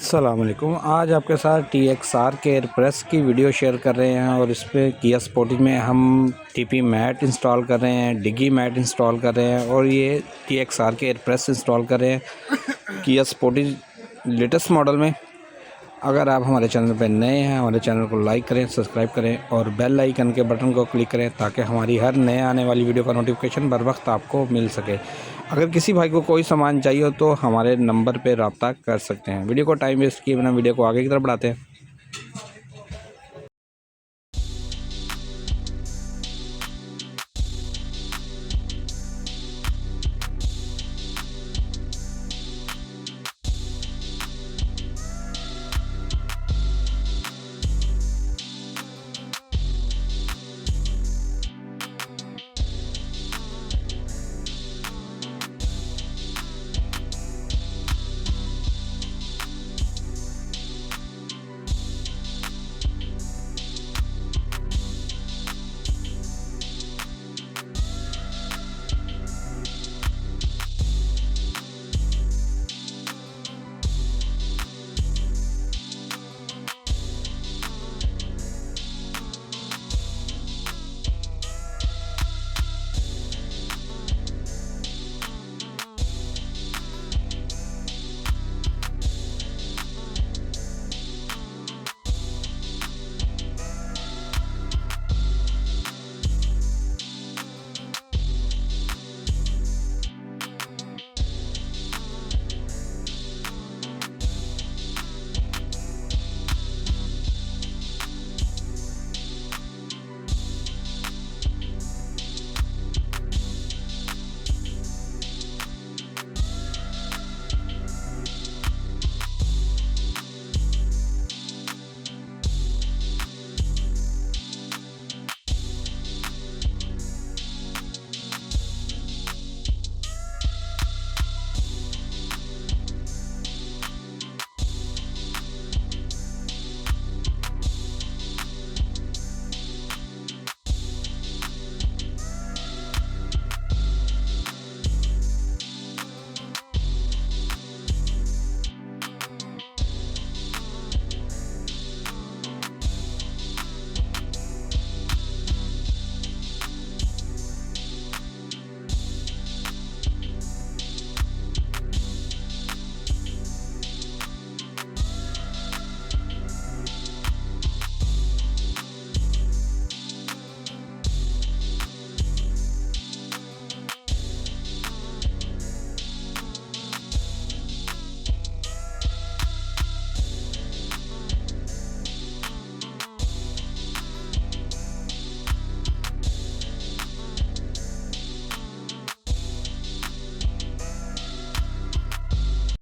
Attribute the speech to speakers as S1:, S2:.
S1: अस्सलाम वालेकुम। आज आपके साथ TXR के एयरप्रेस की वीडियो शेयर कर रहे हैं और इस पे किया स्पोर्टेज में हम TP मैट इंस्टॉल कर रहे हैं, डिगी मैट इंस्टॉल कर रहे हैं और ये TXR के एयरप्रेस इंस्टॉल कर रहे हैं किया स्पोर्टेज लेटेस्ट मॉडल में। अगर आप हमारे चैनल पर नए हैं, हमारे चैनल को लाइक करें, सब्सक्राइब करें और बेल आइकन के बटन को क्लिक करें ताकि हमारी हर नए आने वाली वीडियो का नोटिफिकेशन बर वक्त आपको मिल सके। अगर किसी भाई को कोई सामान चाहिए हो तो हमारे नंबर पे रब्ता कर सकते हैं। वीडियो को टाइम वेस्ट किए बिना वीडियो को आगे की तरफ बढ़ाते हैं।